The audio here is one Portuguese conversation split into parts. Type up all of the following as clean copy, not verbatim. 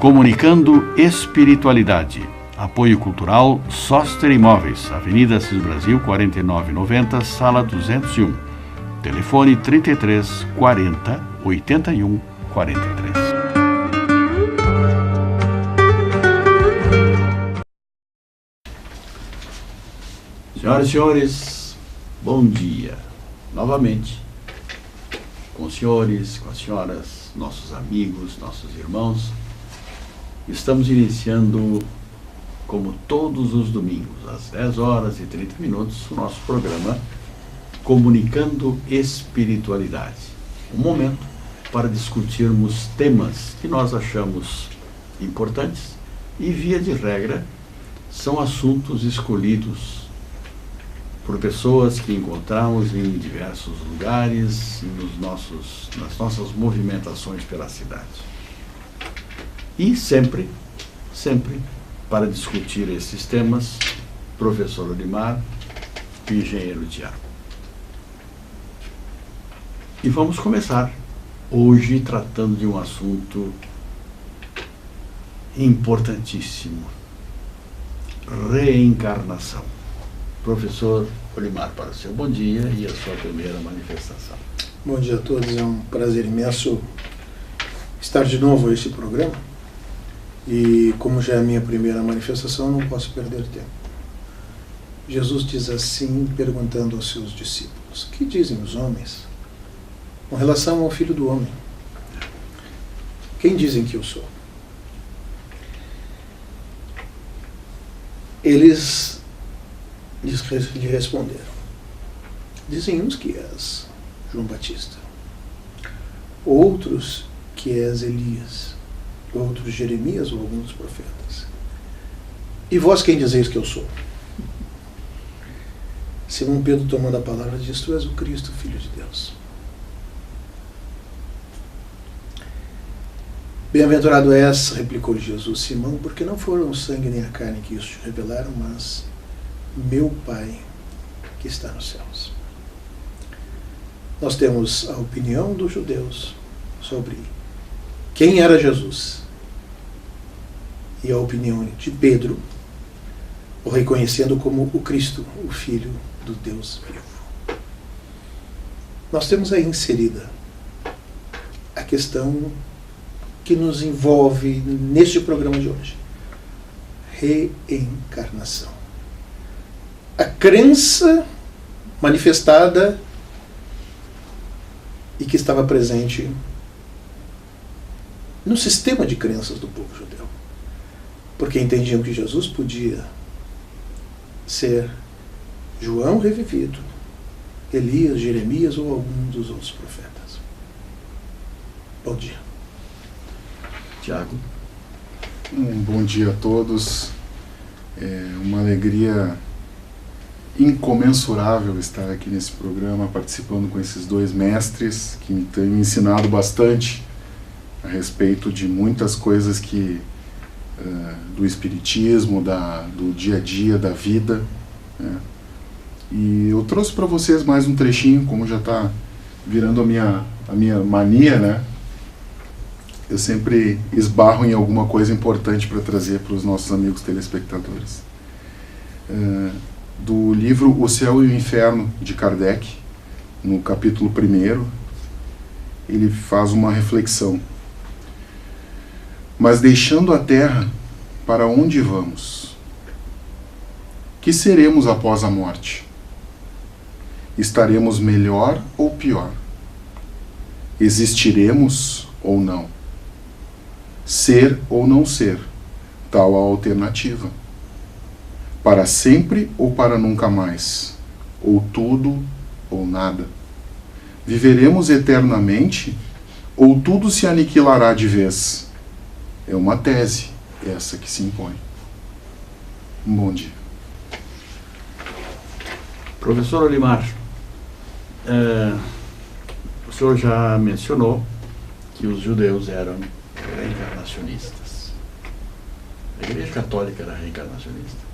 Comunicando Espiritualidade. Apoio Cultural Soster Imóveis, Avenida Assis Brasil, 4990, Sala 201. Telefone 33 40 81 43. Senhoras e senhores, bom dia. Novamente, com os senhores, com as senhoras, nossos amigos, nossos irmãos, estamos iniciando, como todos os domingos, às 10 horas e 30 minutos, o nosso programa Comunicando Espiritualidade. Um momento para discutirmos temas que nós achamos importantes e, via de regra, são assuntos escolhidos por pessoas que encontramos em diversos lugares, nas nossas movimentações pela cidade. E sempre, para discutir esses temas, professor Olimar e engenheiro Tiago. E vamos começar hoje tratando de um assunto importantíssimo: reencarnação. Professor Olimar, para o seu bom dia e a sua primeira manifestação. Bom dia a todos, é um prazer imenso estar de novo a este programa. E como já é a minha primeira manifestação, não posso perder tempo. Jesus diz assim, perguntando aos seus discípulos: que dizem os homens com relação ao Filho do Homem? Quem dizem que eu sou? Eles lhe responderam: dizem uns que és João Batista, outros que és Elias, outros Jeremias ou alguns dos profetas. E vós quem dizeis que eu sou? Simão Pedro, tomando a palavra, diz: tu és o Cristo, Filho de Deus. Bem-aventurado és, replicou Jesus, Simão, porque não foram o sangue nem a carne que isso te revelaram, mas meu Pai que está nos céus. Nós temos a opinião dos judeus sobre quem era Jesus e a opinião de Pedro, o reconhecendo como o Cristo, o Filho do Deus vivo. Nós temos aí inserida a questão que nos envolve neste programa de hoje: reencarnação. A crença manifestada e que estava presente no sistema de crenças do povo judeu, porque entendiam que Jesus podia ser João revivido, Elias, Jeremias ou algum dos outros profetas. Bom dia. Tiago. Bom dia a todos. É uma alegria incomensurável estar aqui nesse programa, participando com esses dois mestres que me têm ensinado bastante a respeito de muitas coisas que do espiritismo, do dia a dia, da vida, né? E eu trouxe para vocês mais um trechinho, como já está virando a minha mania, né? Eu sempre esbarro em alguma coisa importante para trazer para os nossos amigos telespectadores. Do livro O Céu e o Inferno, de Kardec, no capítulo 1, ele faz uma reflexão. Mas deixando a terra, para onde vamos? Que seremos após a morte? Estaremos melhor ou pior? Existiremos ou não? Ser ou não ser, tal a alternativa. Para sempre ou para nunca mais? Ou tudo ou nada? Viveremos eternamente ou tudo se aniquilará de vez? É uma tese, essa que se impõe. Um bom dia. Professor Olimar, o senhor já mencionou que os judeus eram reencarnacionistas. A Igreja Católica era reencarnacionista?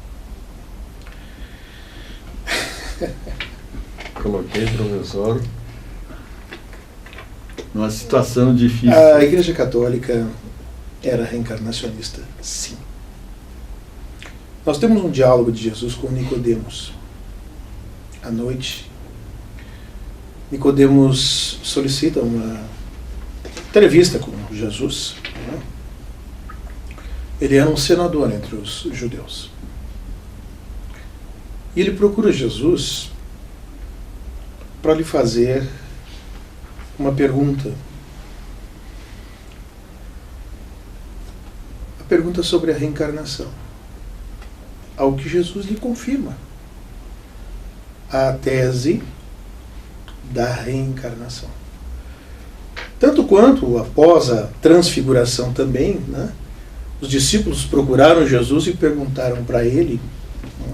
Coloquei o professor numa situação difícil. A Igreja Católica era reencarnacionista, sim. Nós temos um diálogo de Jesus com Nicodemos. À noite, Nicodemos solicita uma entrevista com Jesus. Né? Ele era um senador entre os judeus. E ele procura Jesus para lhe fazer uma pergunta. A pergunta sobre a reencarnação. Ao que Jesus lhe confirma a tese da reencarnação. Tanto quanto após a transfiguração também, né, os discípulos procuraram Jesus e perguntaram para ele, né,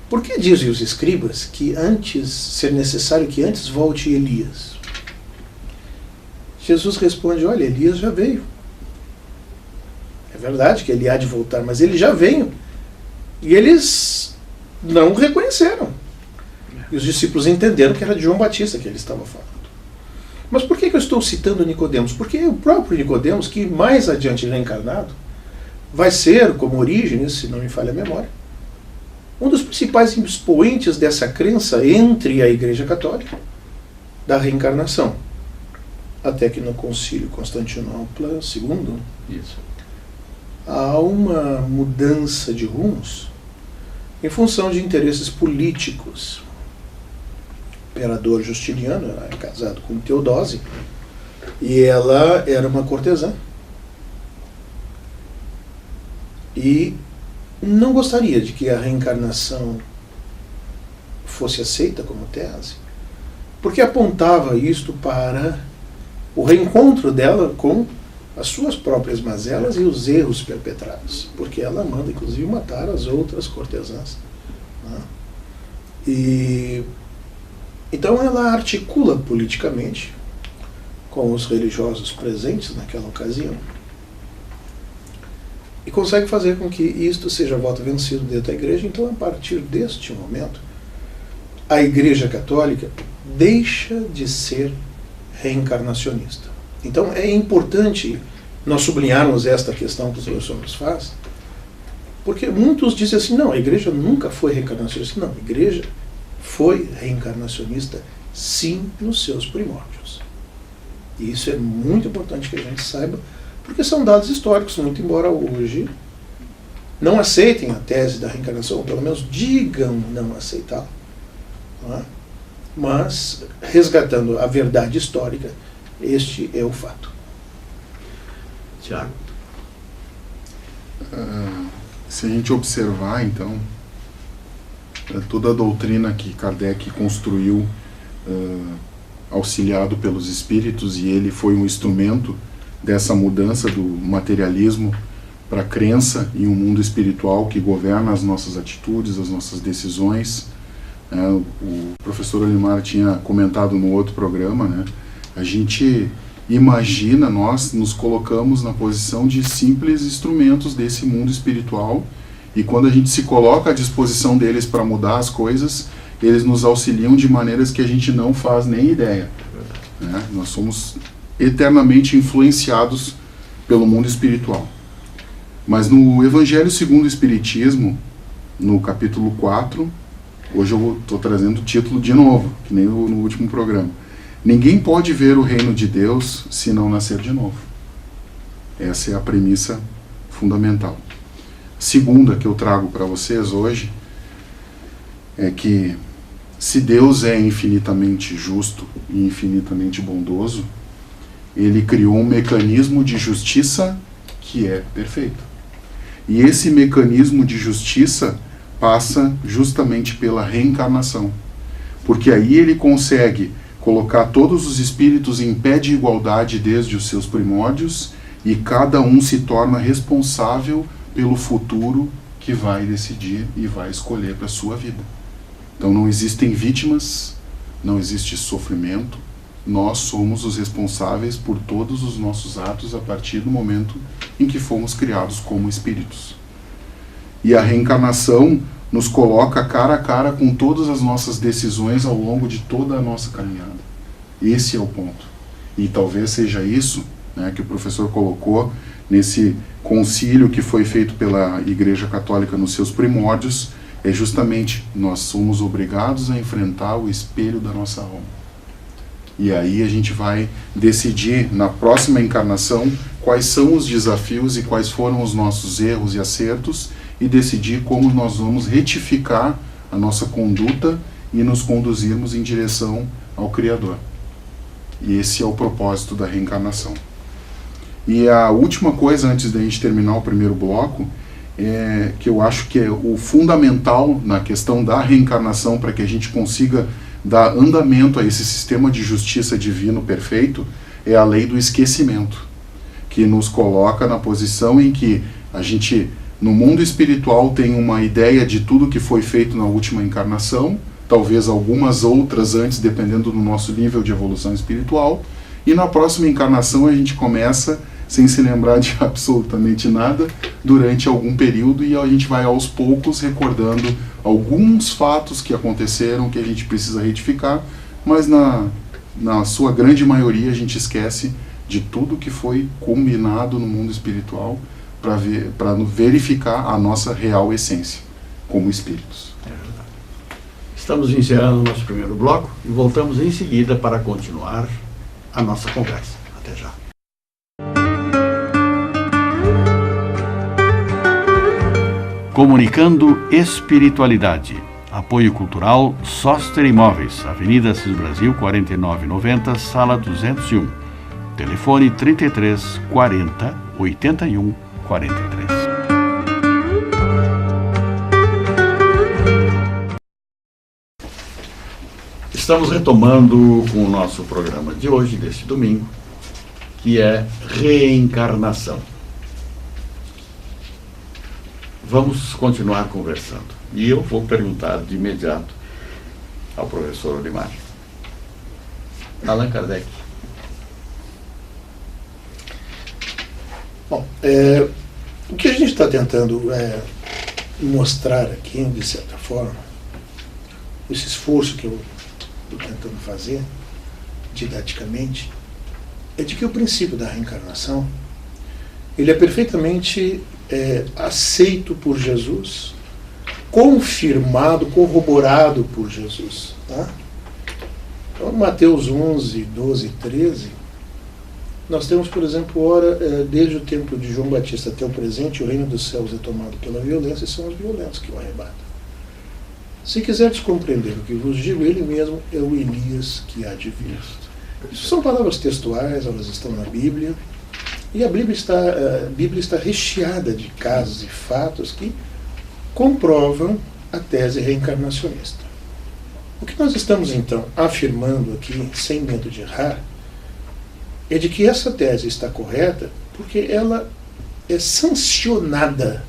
por que dizem os escribas que antes ser necessário que antes volte Elias? Jesus responde, olha, Elias já veio. É verdade que ele há de voltar, mas ele já veio. E eles não o reconheceram. E os discípulos entenderam que era de João Batista que ele estava falando. Mas por que eu estou citando Nicodemos? Porque o próprio Nicodemos, que mais adiante reencarnado, vai ser, como Orígenes, se não me falha a memória, um dos principais expoentes dessa crença entre a Igreja Católica da reencarnação. Até que no Concílio Constantinopla II, há uma mudança de rumos em função de interesses políticos. O imperador Justiniano era casado com Teodósia e ela era uma cortesã. E não gostaria de que a reencarnação fosse aceita como tese, porque apontava isto para o reencontro dela com as suas próprias mazelas e os erros perpetrados, porque ela manda inclusive matar as outras cortesãs. Né? E então ela articula politicamente com os religiosos presentes naquela ocasião e consegue fazer com que isto seja voto vencido dentro da igreja. Então, a partir deste momento, a Igreja Católica deixa de ser reencarnacionista. Então, é importante nós sublinharmos esta questão que o professor nos faz, porque muitos dizem assim, não, a igreja nunca foi reencarnacionista. Não, a igreja foi reencarnacionista, sim, nos seus primórdios. E isso é muito importante que a gente saiba, porque são dados históricos, muito embora hoje não aceitem a tese da reencarnação, ou pelo menos digam não aceitá-la. Não é? Mas, resgatando a verdade histórica, este é o fato. Tiago? Se a gente observar, então, toda a doutrina que Kardec construiu, auxiliado pelos espíritos, e ele foi um instrumento dessa mudança do materialismo para a crença em um mundo espiritual que governa as nossas atitudes, as nossas decisões. O professor Olimar tinha comentado no outro programa, né? A gente imagina, nós nos colocamos na posição de simples instrumentos desse mundo espiritual, e quando a gente se coloca à disposição deles para mudar as coisas, eles nos auxiliam de maneiras que a gente não faz nem ideia. Né? Nós somos eternamente influenciados pelo mundo espiritual. Mas no Evangelho segundo o Espiritismo, no capítulo 4, hoje eu estou trazendo o título de novo, que nem no último programa. Ninguém pode ver o reino de Deus se não nascer de novo. Essa é a premissa fundamental. Segunda que eu trago para vocês hoje é que se Deus é infinitamente justo e infinitamente bondoso, ele criou um mecanismo de justiça que é perfeito. E esse mecanismo de justiça passa justamente pela reencarnação. Porque aí ele consegue colocar todos os espíritos em pé de igualdade desde os seus primórdios, e cada um se torna responsável pelo futuro que vai decidir e vai escolher para a sua vida. Então não existem vítimas, não existe sofrimento, nós somos os responsáveis por todos os nossos atos a partir do momento em que fomos criados como espíritos. E a reencarnação nos coloca cara a cara com todas as nossas decisões ao longo de toda a nossa caminhada. Esse é o ponto. E talvez seja isso, né, que o professor colocou, nesse concílio que foi feito pela Igreja Católica nos seus primórdios, é justamente nós somos obrigados a enfrentar o espelho da nossa alma. E aí a gente vai decidir na próxima encarnação quais são os desafios e quais foram os nossos erros e acertos, e decidir como nós vamos retificar a nossa conduta e nos conduzirmos em direção ao Criador. E esse é o propósito da reencarnação. E a última coisa, antes da gente terminar o primeiro bloco, que eu acho que é o fundamental na questão da reencarnação para que a gente consiga dar andamento a esse sistema de justiça divino perfeito, é a lei do esquecimento, que nos coloca na posição em que a gente, no mundo espiritual, tem uma ideia de tudo que foi feito na última encarnação, talvez algumas outras antes, dependendo do nosso nível de evolução espiritual, e na próxima encarnação a gente começa sem se lembrar de absolutamente nada durante algum período, e a gente vai aos poucos recordando alguns fatos que aconteceram que a gente precisa retificar, mas na sua grande maioria a gente esquece de tudo que foi combinado no mundo espiritual para verificar a nossa real essência como espíritos. É verdade. Estamos encerrando o nosso primeiro bloco e voltamos em seguida para continuar a nossa conversa. Até já. Comunicando Espiritualidade. Apoio Cultural Soster Imóveis, Avenida Assis Brasil, 4990, Sala 201. Telefone 33 40 81 43. Estamos retomando com o nosso programa de hoje, deste domingo, que é reencarnação. Vamos continuar conversando. E eu vou perguntar de imediato ao professor Olimar. Allan Kardec. Bom, o que a gente está tentando mostrar aqui, de certa forma, esse esforço que eu estou tentando fazer, didaticamente, é de que o princípio da reencarnação, ele é perfeitamente aceito por Jesus, confirmado, corroborado por Jesus. Tá? Então, Mateus 11, 12 e 13, nós temos, por exemplo, ora, desde o tempo de João Batista até o presente, o reino dos céus é tomado pela violência, e são os violentos que o arrebatam. Se quiseres compreender o que vos digo, ele mesmo é o Elias que há de vir. Isso são palavras textuais, elas estão na Bíblia, e a Bíblia está recheada de casos e fatos que comprovam a tese reencarnacionista. O que nós estamos, então, afirmando aqui, sem medo de errar, é de que essa tese está correta porque ela é sancionada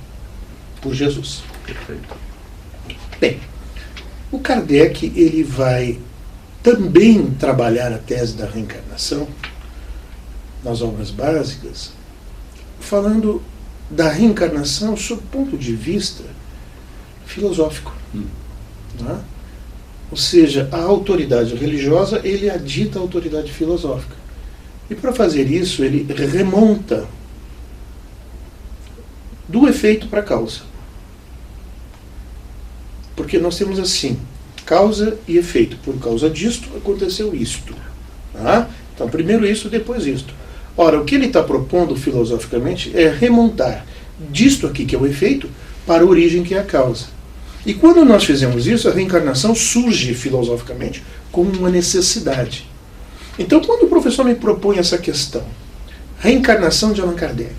por Jesus. Perfeito. Bem, o Kardec ele vai também trabalhar a tese da reencarnação nas obras básicas, falando da reencarnação sob o ponto de vista filosófico. Não é? Ou seja, a autoridade religiosa ele adita a autoridade filosófica. E para fazer isso, ele remonta do efeito para a causa. Porque nós temos assim, causa e efeito. Por causa disto, aconteceu isto. Tá? Então, primeiro isso, depois isto. Ora, o que ele está propondo filosoficamente é remontar disto aqui, que é o efeito, para a origem, que é a causa. E quando nós fizemos isso, a reencarnação surge filosoficamente como uma necessidade. Então, quando o professor me propõe essa questão, reencarnação de Allan Kardec,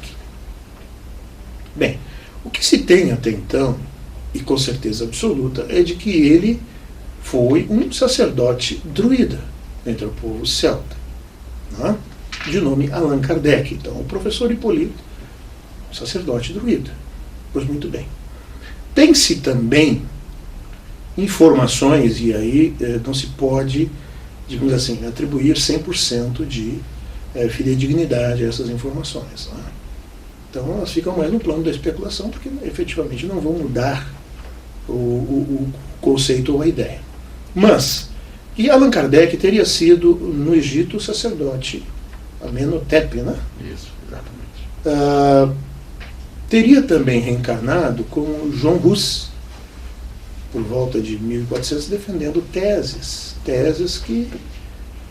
bem, o que se tem até então, e com certeza absoluta, é de que ele foi um sacerdote druida entre o povo celta, não é? De nome Allan Kardec. Então, o professor Hipólito, sacerdote druida. Pois muito bem. Tem-se também informações, e aí não se pode, digamos assim, atribuir 100% de fidedignidade a essas informações. Né? Então elas ficam mais no plano da especulação, porque efetivamente não vão mudar o conceito ou a ideia. Mas, e Allan Kardec teria sido no Egito sacerdote Amenhotep, né? Isso, exatamente. teria também reencarnado como João Hus, por volta de 1400, defendendo teses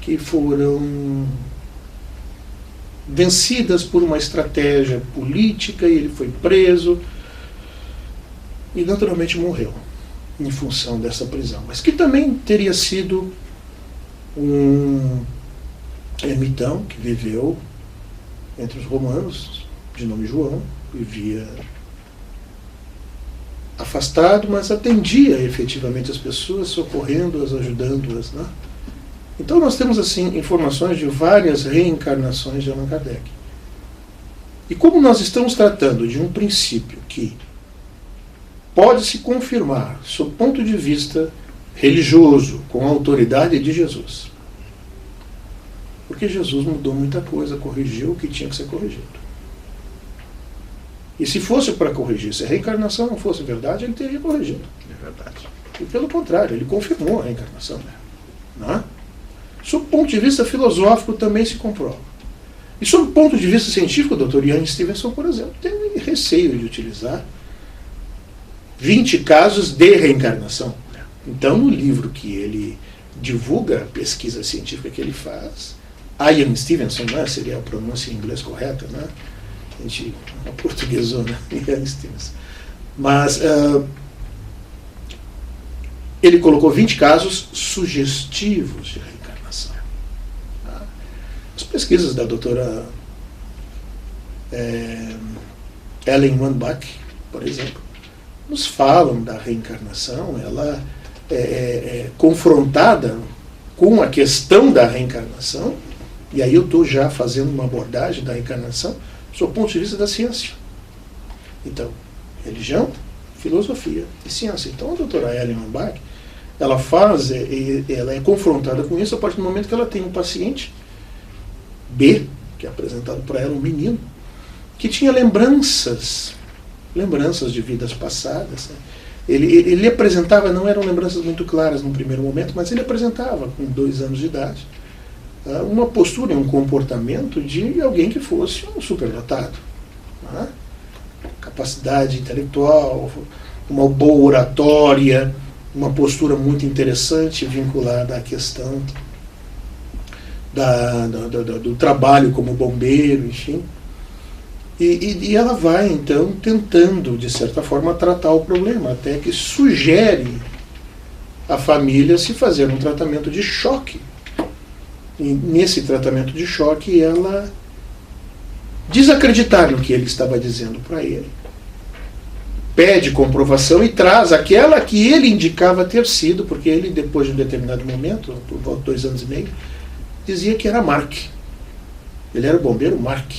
que foram vencidas por uma estratégia política, e ele foi preso e naturalmente morreu em função dessa prisão, mas que também teria sido um ermitão que viveu entre os romanos, de nome João, vivia afastado, mas atendia efetivamente as pessoas, socorrendo-as, ajudando-as, né? Então nós temos assim informações de várias reencarnações de Allan Kardec. E como nós estamos tratando de um princípio que pode se confirmar, sob ponto de vista religioso, com a autoridade de Jesus, porque Jesus mudou muita coisa, corrigiu o que tinha que ser corrigido. E se fosse para corrigir, se a reencarnação não fosse verdade, ele teria corrigido. É verdade. E pelo contrário, ele confirmou a reencarnação. Né? Sob o ponto de vista filosófico também se comprova. E sob o ponto de vista científico, o Dr. Ian Stevenson, por exemplo, teve receio de utilizar 20 casos de reencarnação. Então, no livro que ele divulga, a pesquisa científica que ele faz, Ian Stevenson, né, seria a pronúncia em inglês correta, né? A gente, uma portuguesona, Ian Stevenson. Mas ele colocou 20 casos sugestivos de reencarnação. Tá? As pesquisas da doutora Ellen Wambach, por exemplo, nos falam da reencarnação. Ela é confrontada com a questão da reencarnação, e aí eu estou já fazendo uma abordagem da reencarnação sob o ponto de vista da ciência. Então, religião, filosofia e ciência. Então a doutora Ellen Wambach, ela é confrontada com isso a partir do momento que ela tem um paciente B, que é apresentado para ela, um menino, que tinha lembranças de vidas passadas. Né? Ele apresentava, não eram lembranças muito claras no primeiro momento, mas ele apresentava, com 2 anos de idade, uma postura e um comportamento de alguém que fosse um superdotado. Né? Capacidade intelectual, uma boa oratória, uma postura muito interessante vinculada à questão do trabalho como bombeiro, enfim. E ela vai, então, tentando, de certa forma, tratar o problema, até que sugere à família se fazer um tratamento de choque. E nesse tratamento de choque, ela desacreditar no que ele estava dizendo para ele, pede comprovação e traz aquela que ele indicava ter sido, porque ele, depois de um determinado momento, por volta de 2 anos e meio, dizia que era Mark. Ele era o bombeiro Mark.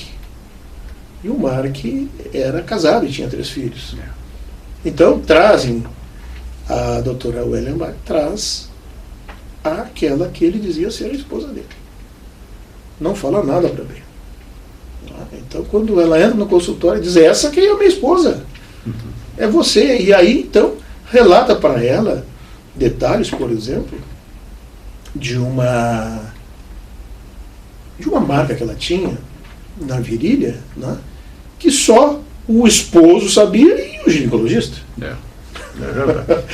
E o Mark era casado e tinha 3 filhos. Então trazem, a doutora Wellenbach traz aquela que ele dizia ser a esposa dele. Não fala nada para bem. Então quando ela entra no consultório, diz: essa que é a minha esposa. É você. E aí então relata para ela detalhes, por exemplo, de uma marca que ela tinha na virilha, né, que só o esposo sabia e o ginecologista. É verdade.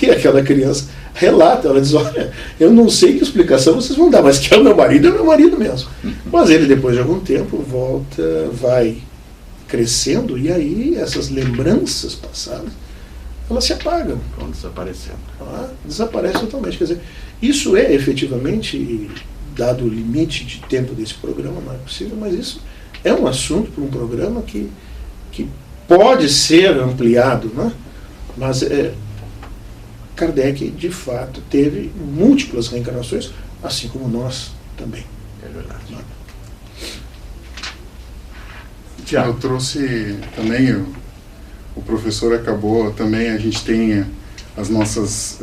E aquela criança relata, ela diz: olha, eu não sei que explicação vocês vão dar, mas que é o meu marido mesmo. Mas ele, depois de algum tempo, volta, vai crescendo, e aí essas lembranças passadas, elas se apagam. Vão desaparecendo. Desaparece totalmente. Quer dizer, isso é efetivamente, dado o limite de tempo desse programa, não é possível, mas isso é um assunto para um programa que pode ser ampliado, né? Mas Kardec, de fato, teve múltiplas reencarnações, assim como nós também. É verdade. Eu trouxe também, o professor acabou também, a gente tem as nossas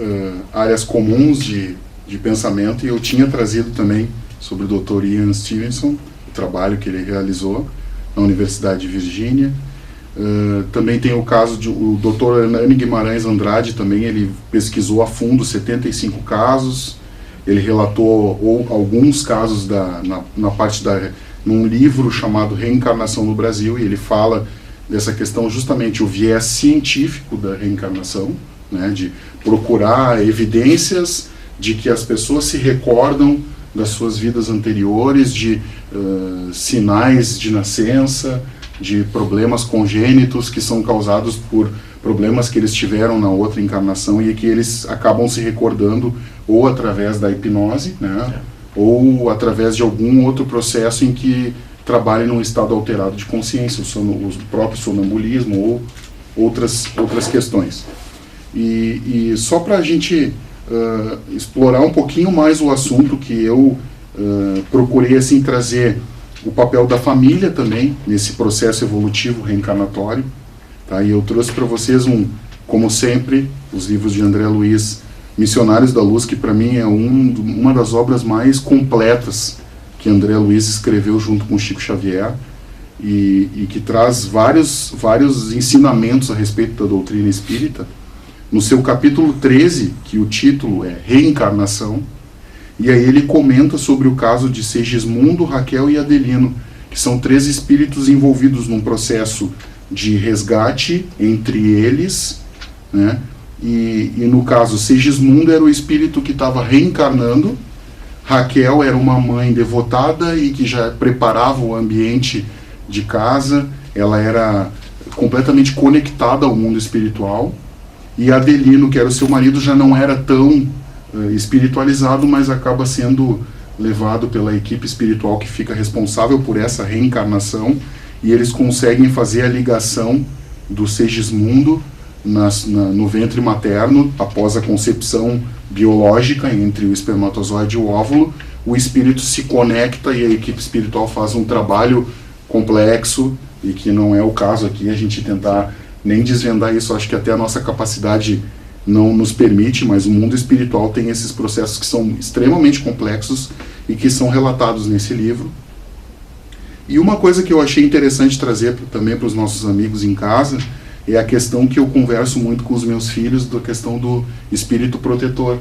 áreas comuns de pensamento, e eu tinha trazido também sobre o Dr. Ian Stevenson, o trabalho que ele realizou na Universidade de Virgínia. Também tem o caso do Dr. Hernani Guimarães Andrade, também ele pesquisou a fundo 75 casos, ele relatou alguns casos num livro chamado Reencarnação no Brasil, e ele fala dessa questão justamente o viés científico da reencarnação, né, de procurar evidências de que as pessoas se recordam das suas vidas anteriores, de sinais de nascença, de problemas congênitos que são causados por problemas que eles tiveram na outra encarnação e que eles acabam se recordando ou através da hipnose, né, ou através de algum outro processo em que trabalhe num estado alterado de consciência, o próprio sonambulismo ou outras questões. E só para a gente explorar um pouquinho mais o assunto, que eu procurei assim trazer o papel da família também nesse processo evolutivo reencarnatório, tá? E eu trouxe para vocês como sempre, os livros de André Luiz, Missionários da Luz, que para mim é uma das obras mais completas que André Luiz escreveu junto com Chico Xavier, e que traz vários ensinamentos a respeito da doutrina espírita. No seu capítulo 13, que o título é Reencarnação, e aí ele comenta sobre o caso de Segismundo, Raquel e Adelino, que são 3 espíritos envolvidos num processo de resgate entre eles, né? E no caso, Segismundo era o espírito que estava reencarnando, Raquel era uma mãe devotada e que já preparava o ambiente de casa, ela era completamente conectada ao mundo espiritual, e Adelino, que era o seu marido, já não era tão espiritualizado, mas acaba sendo levado pela equipe espiritual que fica responsável por essa reencarnação, e eles conseguem fazer a ligação do Segismundo no ventre materno, após a concepção biológica entre o espermatozoide e o óvulo. O espírito se conecta e a equipe espiritual faz um trabalho complexo, e que não é o caso aqui a gente tentar nem desvendar isso. Acho que até a nossa capacidade não nos permite, mas o mundo espiritual tem esses processos que são extremamente complexos e que são relatados nesse livro. E uma coisa que eu achei interessante trazer também para os nossos amigos em casa é a questão que eu converso muito com os meus filhos, da questão do espírito protetor,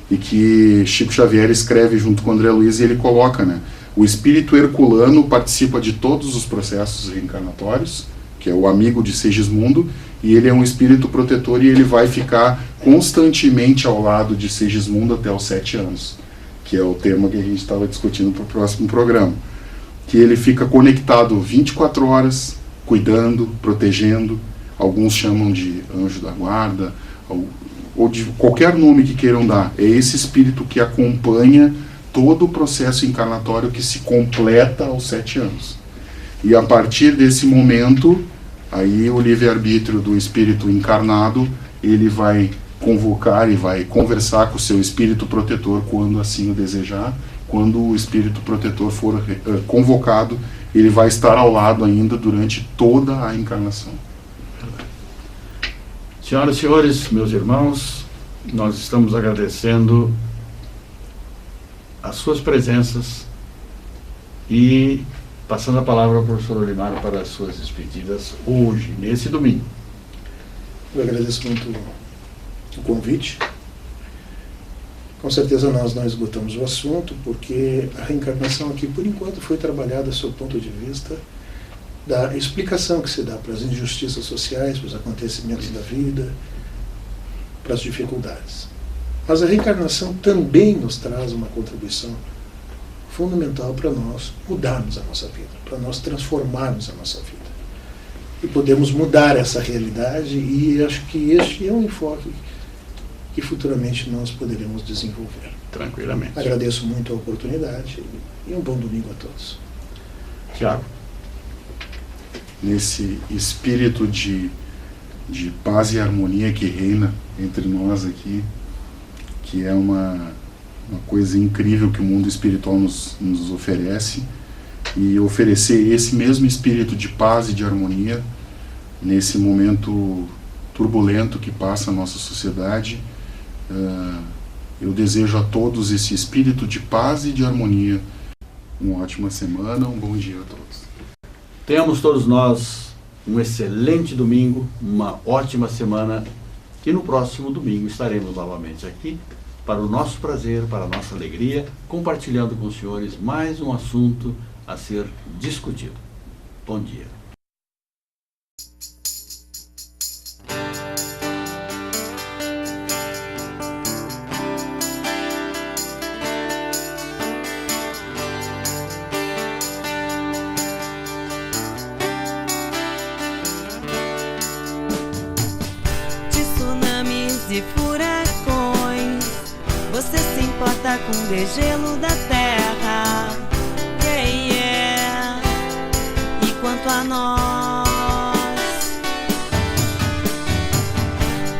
e que Chico Xavier escreve junto com André Luiz, e ele coloca, né, o espírito herculano participa de todos os processos reencarnatórios, que é o amigo de Segismundo, e ele é um espírito protetor, e ele vai ficar constantemente ao lado de Segismundo até os 7 anos, que é o tema que a gente estava discutindo para o próximo programa, que ele fica conectado 24 horas, cuidando, protegendo. Alguns chamam de anjo da guarda, ou de qualquer nome que queiram dar. É esse espírito que acompanha todo o processo encarnatório, que se completa aos 7 anos. E a partir desse momento, aí o livre-arbítrio do espírito encarnado, ele vai convocar e vai conversar com o seu espírito protetor quando assim o desejar. Quando o espírito protetor for convocado, ele vai estar ao lado ainda durante toda a encarnação. Senhoras e senhores, meus irmãos, nós estamos agradecendo as suas presenças e passando a palavra ao professor Olimar para as suas despedidas hoje, nesse domingo. Eu agradeço muito o convite. Com certeza nós não esgotamos o assunto, porque a reencarnação aqui, por enquanto, foi trabalhada sob o ponto de vista da explicação que se dá para as injustiças sociais, para os acontecimentos da vida, para as dificuldades. Mas a reencarnação também nos traz uma contribuição fundamental para nós mudarmos a nossa vida, para nós transformarmos a nossa vida. E podemos mudar essa realidade, e acho que este é um enfoque que futuramente nós poderemos desenvolver. Tranquilamente. Agradeço muito a oportunidade e um bom domingo a todos. Tiago. Nesse espírito de paz e harmonia que reina entre nós aqui, que é uma coisa incrível que o mundo espiritual nos oferece, e oferecer esse mesmo espírito de paz e de harmonia nesse momento turbulento que passa a nossa sociedade. Eu desejo a todos esse espírito de paz e de harmonia. Uma ótima semana, um bom dia a todos. Tenhamos todos nós um excelente domingo, uma ótima semana, e no próximo domingo estaremos novamente aqui para o nosso prazer, para a nossa alegria, compartilhando com os senhores mais um assunto a ser discutido. Bom dia. De furacões, você se importa com o degelo da terra, yeah, yeah. E quanto a nós,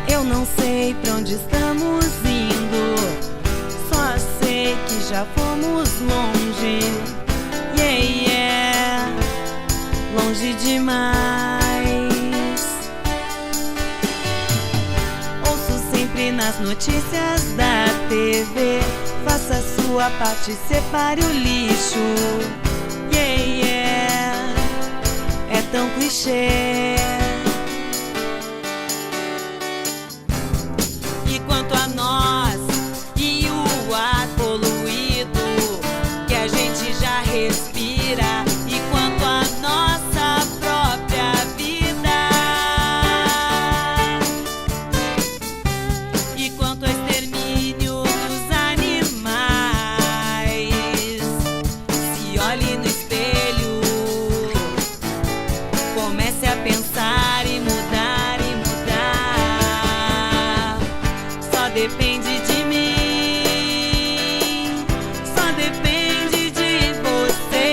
eu não sei pra onde estamos indo, só sei que já fomos longe, yeah, yeah. Longe demais. Nas notícias da TV, faça a sua parte, separe o lixo, yeah, yeah. É tão clichê. E quanto a nós e o ar poluído que a gente já respira, e quanto a nossa própria vida, quanto ao extermínio dos animais, se olhe no espelho, comece a pensar e mudar, só depende de mim, só depende de você.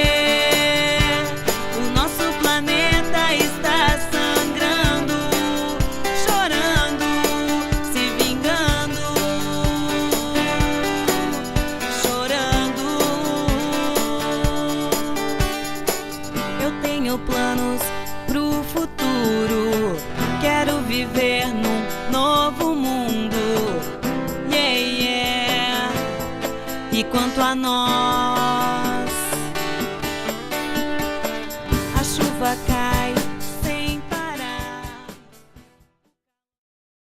O nosso planeta está sangrando, chorando, se vingando, chorando. Eu tenho planos pro futuro, quero viver num novo mundo, yeah, yeah. E quanto a nós, a chuva cai,